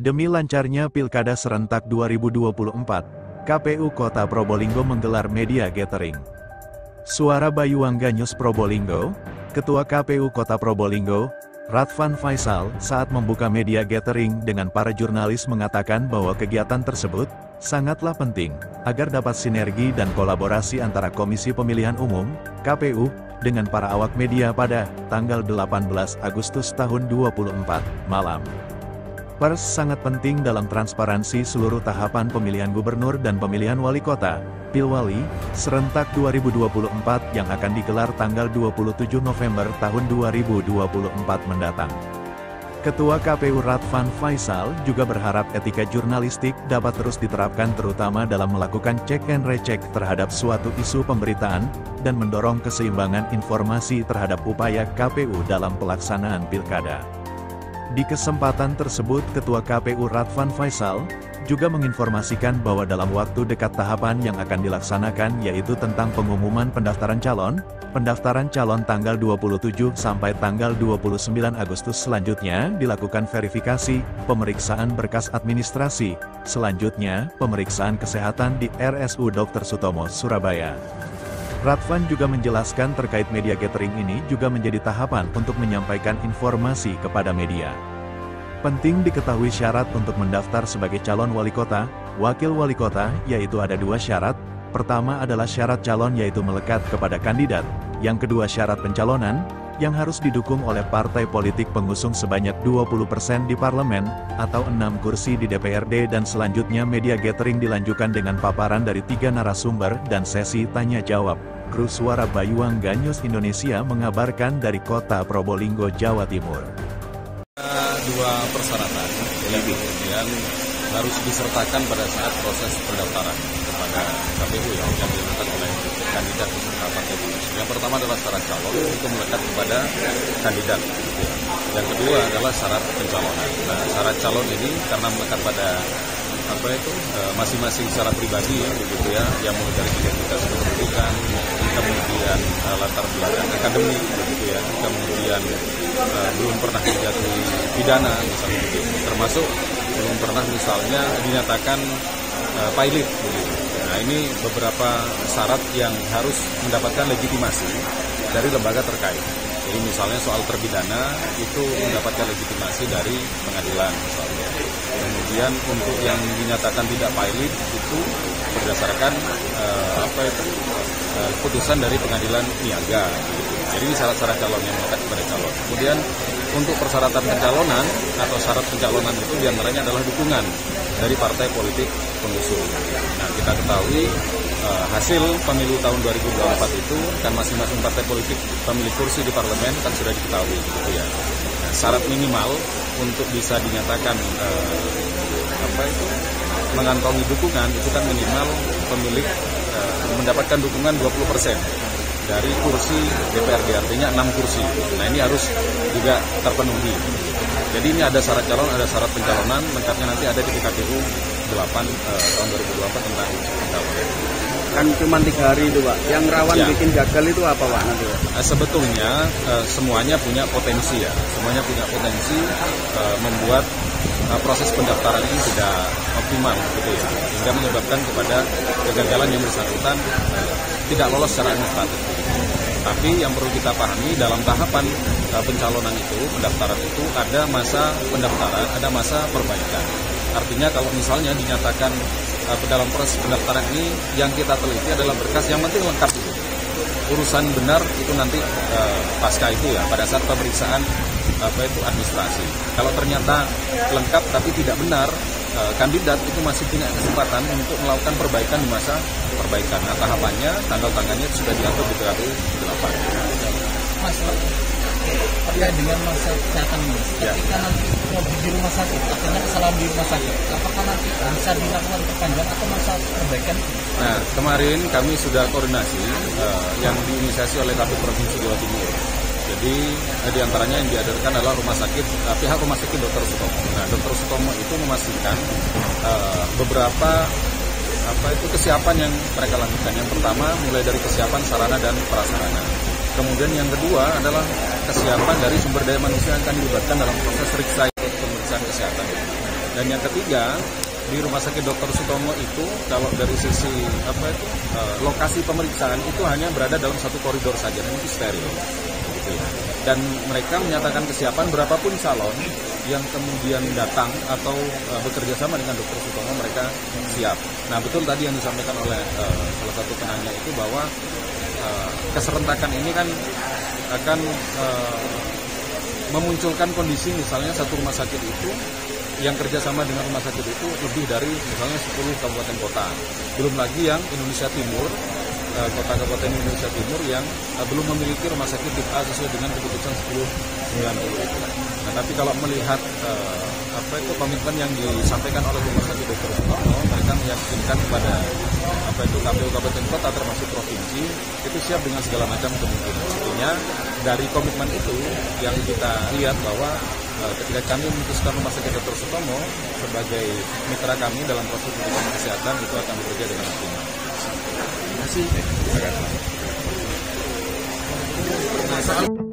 Demi lancarnya Pilkada Serentak 2024, KPU Kota Probolinggo menggelar media gathering. Suara Bayuangga News Probolinggo, Ketua KPU Kota Probolinggo, Radvan Faisal, saat membuka media gathering dengan para jurnalis mengatakan bahwa kegiatan tersebut sangatlah penting, agar dapat sinergi dan kolaborasi antara Komisi Pemilihan Umum, KPU, dengan para awak media pada tanggal 18 Agustus tahun 2024 malam. Pers sangat penting dalam transparansi seluruh tahapan pemilihan gubernur dan pemilihan wali kota, Pilwali, Serentak 2024 yang akan digelar tanggal 27 November tahun 2024 mendatang. Ketua KPU Radvan Faisal juga berharap etika jurnalistik dapat terus diterapkan terutama dalam melakukan cek and recheck terhadap suatu isu pemberitaan, dan mendorong keseimbangan informasi terhadap upaya KPU dalam pelaksanaan pilkada. Di kesempatan tersebut Ketua KPU Radvan Faisal juga menginformasikan bahwa dalam waktu dekat tahapan yang akan dilaksanakan yaitu tentang pengumuman pendaftaran calon tanggal 27 sampai tanggal 29 Agustus selanjutnya dilakukan verifikasi, pemeriksaan berkas administrasi, selanjutnya pemeriksaan kesehatan di RSU Dr. Sutomo, Surabaya. Radvan juga menjelaskan terkait media gathering ini juga menjadi tahapan untuk menyampaikan informasi kepada media. Penting diketahui syarat untuk mendaftar sebagai calon wali kota, wakil wali kota, yaitu ada 2 syarat. Pertama adalah syarat calon yaitu melekat kepada kandidat. Yang kedua syarat pencalonan, yang harus didukung oleh partai politik pengusung sebanyak 20% di parlemen, atau 6 kursi di DPRD dan selanjutnya media gathering dilanjutkan dengan paparan dari 3 narasumber dan sesi tanya-jawab. Kru Suara Bayuangga News Indonesia mengabarkan dari Kota Probolinggo, Jawa Timur. 2 persyaratan yang kemudian harus disertakan pada saat proses pendaftaran kepada KPU yang dilakukan oleh kandidat peserta partai politik. Yang pertama adalah syarat calon, itu melekat kepada kandidat. Yang kedua adalah syarat pencalonan. Nah, syarat calon ini karena melekat pada masing-masing secara pribadi begitu ya, yang mulai dari identitas kependudukan, kemudian latar belakang akademik begitu ya, kemudian belum pernah dijatuhi pidana misalnya begitu, termasuk belum pernah misalnya dinyatakan pilot begitu. Nah, ini beberapa syarat yang harus mendapatkan legitimasi dari lembaga terkait. Jadi misalnya soal terpidana itu mendapatkan legitimasi dari pengadilan misalnya. Kemudian untuk yang dinyatakan tidak pilot itu berdasarkan putusan dari pengadilan niaga. Jadi ini syarat-syarat calon yang melekat kepada calon. Kemudian untuk persyaratan pencalonan atau syarat pencalonan itu diantaranya adalah dukungan dari partai politik pengusung. Nah, kita ketahui hasil pemilu tahun 2024 itu kan masing-masing partai politik pemilik kursi di parlemen kan sudah diketahui gitu ya. Nah, syarat minimal untuk bisa dinyatakan mengantongi dukungan itu kan minimal pemilik mendapatkan dukungan 20% dari kursi DPRD, artinya 6 kursi. Nah, ini harus juga terpenuhi. Jadi ini ada syarat calon, ada syarat pencalonan, lengkapnya nanti ada di PKPU 8 tahun 2024 tentang pencalonan. Kan cuma 3 hari itu Pak, yang rawan bikin gagal itu apa Pak nanti Pak? Sebetulnya semuanya punya potensi ya, semuanya punya potensi membuat proses pendaftaran ini tidak optimal gitu ya, sehingga menyebabkan kepada kegagalan yang bersangkutan tidak lolos secara administratif. Tapi yang perlu kita pahami dalam tahapan pencalonan itu, pendaftaran itu ada masa pendaftaran, ada masa perbaikan. Artinya kalau misalnya dinyatakan dalam proses pendaftaran ini yang kita teliti adalah berkas yang penting lengkap dulu. Urusan benar itu nanti pasca itu ya, pada saat pemeriksaan administrasi. Kalau ternyata lengkap tapi tidak benar, kandidat itu masih punya kesempatan untuk melakukan perbaikan di masa perbaikan. Nah, tahapannya, tanggal-tanggalnya sudah diatur di PKPU 8. Mas, terkait dengan masa kesehatan Mas, ketika nanti di rumah sakit, artinya kesalahan di rumah sakit, apakah nanti bisa dilakukan perpanjangan atau masa perbaikan? Nah, kemarin kami sudah koordinasi yang diinisiasi oleh KPU Provinsi Jawa Timur. Jadi diantaranya yang dihadirkan adalah pihak rumah sakit Dr. Sutomo. Nah, Dr. Sutomo itu memastikan beberapa kesiapan yang mereka lakukan. Yang pertama mulai dari kesiapan sarana dan prasarana. Kemudian yang kedua adalah kesiapan dari sumber daya manusia yang akan dilibatkan dalam proses periksa pemeriksaan kesehatan. Dan yang ketiga, di Rumah Sakit Dr. Sutomo itu kalau dari sisi lokasi pemeriksaan itu hanya berada dalam satu koridor saja, dan itu steril. Gitu ya. Dan mereka menyatakan kesiapan berapapun calon yang kemudian datang atau bekerja sama dengan Dr. Sutomo, mereka siap. Nah, betul tadi yang disampaikan oleh salah satu penanya itu bahwa keserentakan ini kan akan memunculkan kondisi misalnya satu rumah sakit itu yang kerjasama dengan rumah sakit itu lebih dari misalnya 10 kabupaten kota. Belum lagi yang Indonesia Timur, kota-kabupaten Indonesia Timur yang belum memiliki rumah sakit tip A sesuai dengan keputusan 1090 itu. Nah, tapi kalau melihat komitmen yang disampaikan oleh Rumah Sakit Dr. Sutomo, mereka meyakinkan kepada KPU kabupaten kota termasuk provinsi itu siap dengan segala macam kemungkinan. Artinya dari komitmen itu yang kita lihat bahwa ketika kami memutuskan Rumah Sakit Dr. Sutomo sebagai mitra kami dalam proses pendidikan kesehatan itu akan bekerja dengan optimal. Terima kasih.